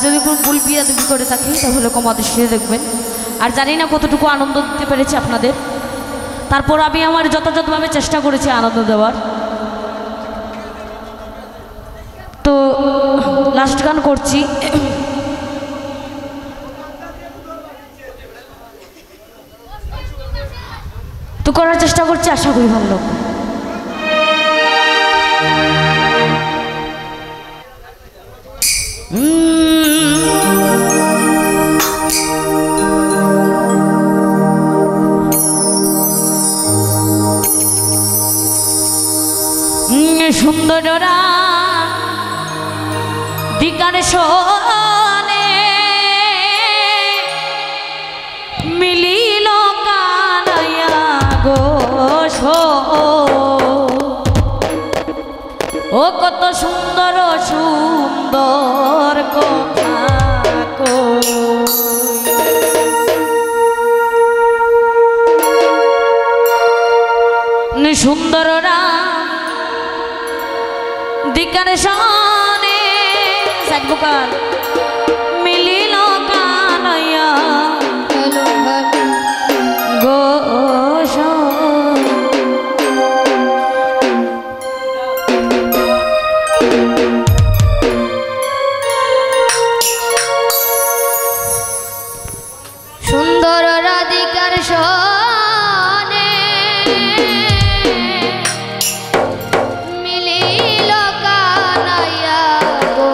যদি কোনো ভুল বিয়াদবি করে থাকি তাহলে ক্ষমা দৃষ্টিতে দেখবেন। আর জানি না কতটুকু আনন্দ দিতে পেরেছি আপনাদের, তারপর আমি আমার যথাযথভাবে চেষ্টা করেছি আনন্দ দেওয়ার। তো লাস্ট গান করছি, তো করার চেষ্টা করছি, আশা করি ভালো লাগবে। সুন্দররা দিকার শোনে মিলিল কানাইয়া গো ও কত সুন্দর সুন্দর কথা সুন্দররা দিকার শোনে সাকবুকাল মিলিল কানাইয়া গো সুন্দর রাধিকার শোনে মিলিল কানাইয়া গো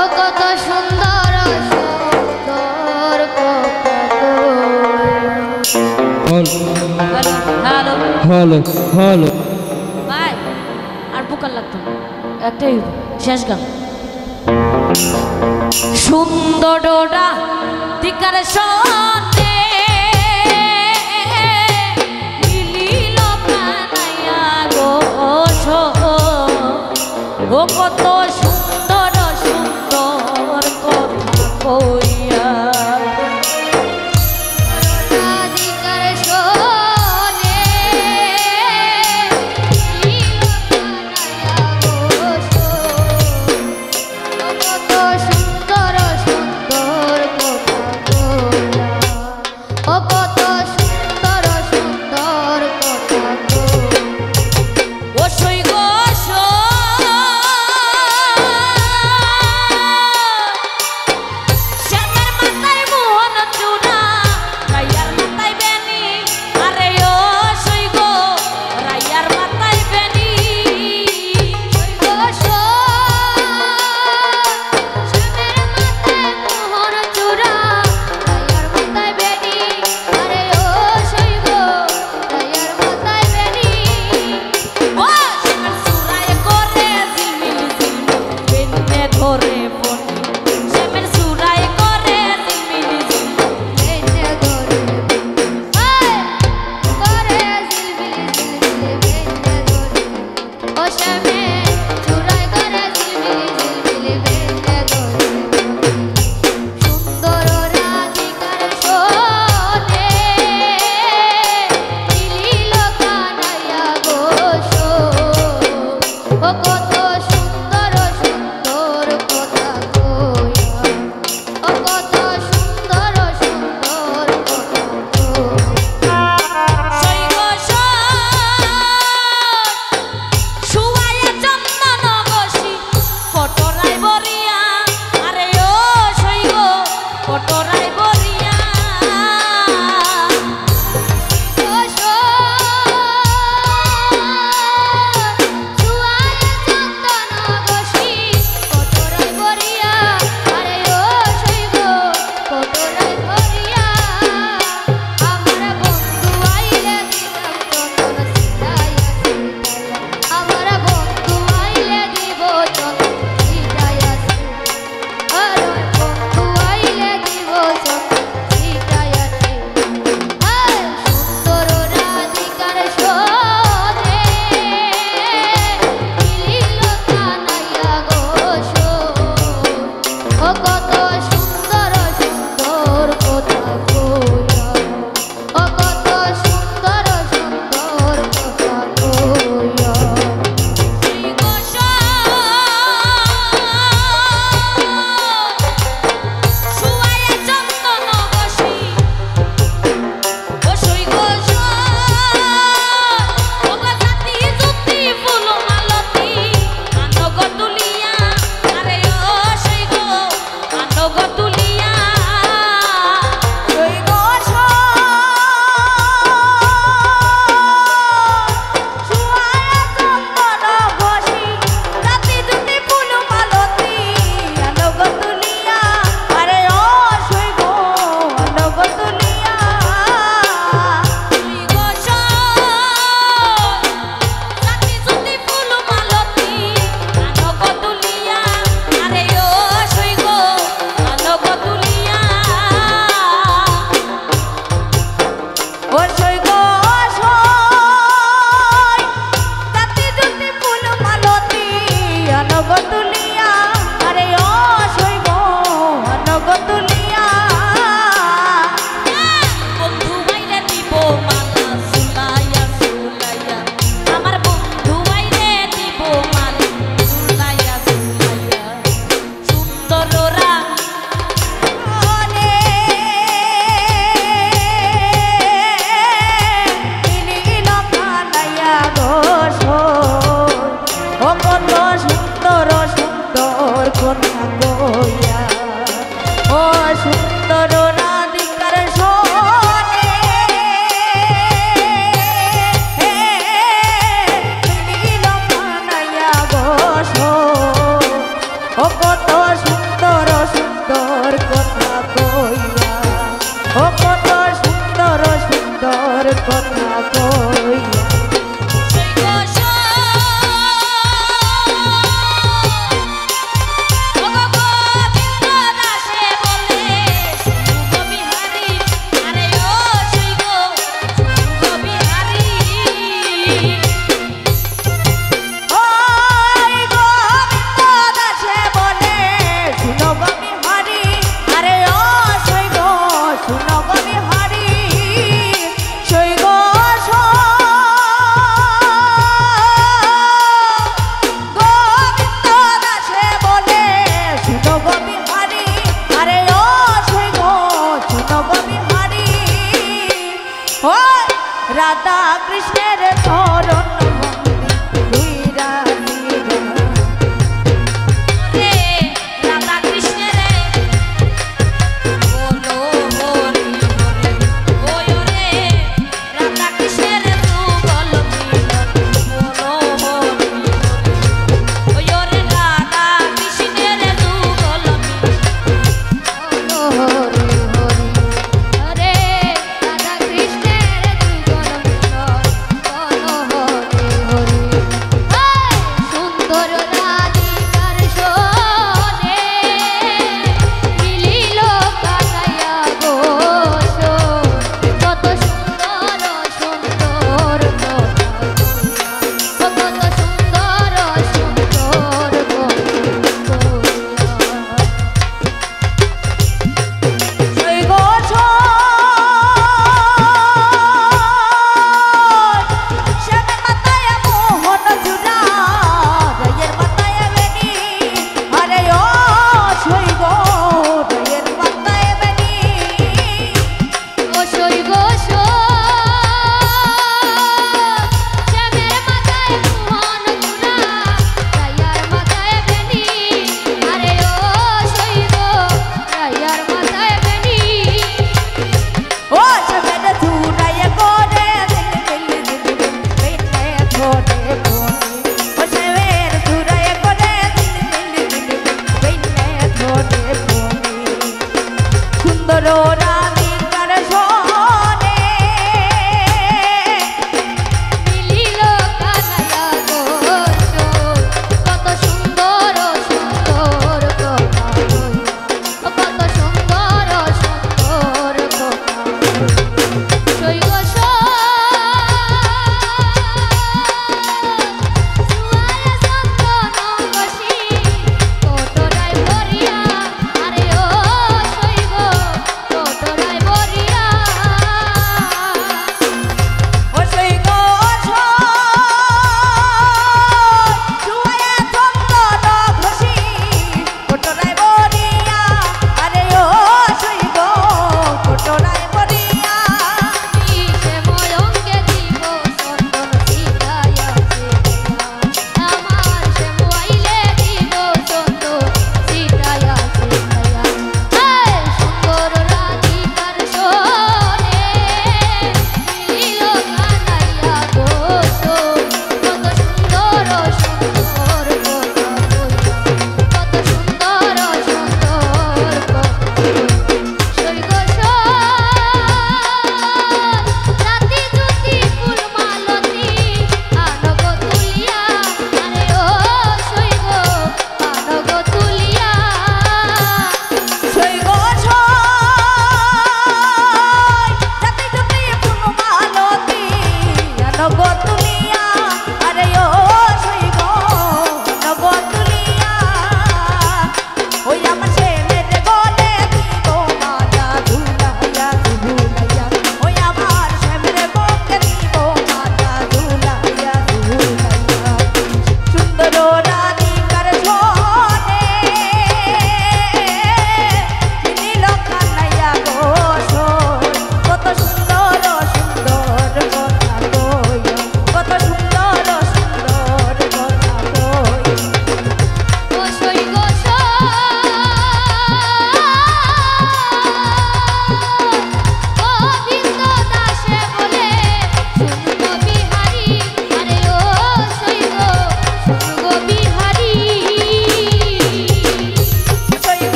ও কত সুন্দর সুন্দর হ্যালো হ্যালো ভাই, আর বোকার লাগতো না, একটাই শেষ গান। সুন্দররা দিকার শোনে মিলিল কানাইয়া গো ও কত সুন্দর সুন্দর কথা কইয়া রাধিকার শোনে কত সুন্দর সুন্দর কথা ও কত সুন্দর সুন্দর কথা ও সই গো রাধা কৃষ্ণের চরণ হরে রাধা কৃষ্ণের যুগল মিলন বলো হরে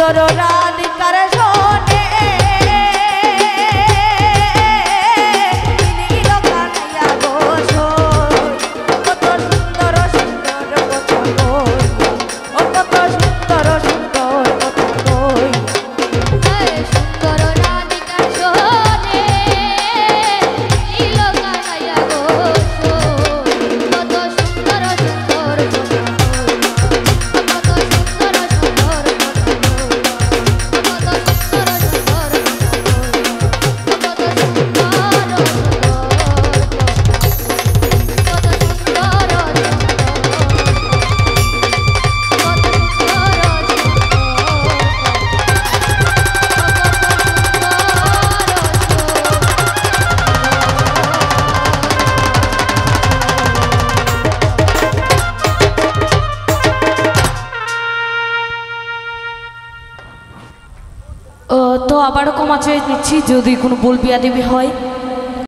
সুন্দর রাধিকার শোনে নীল কানাইয়া গো সই কত সুন্দর সুন্দর কথা কই ও কত সুন্দর সুন্দর কথা কই সুন্দর রাধিকার শোনে নীল কানাইয়া গো কত সুন্দর সুন্দর কথা কত সুন্দর সুন্দর কথা কত সুন্দর সুন্দর কত তো আবারও ক্ষমা চেয়ে নিচ্ছি যদি কোনো ভুল বিয়াদবি হয়।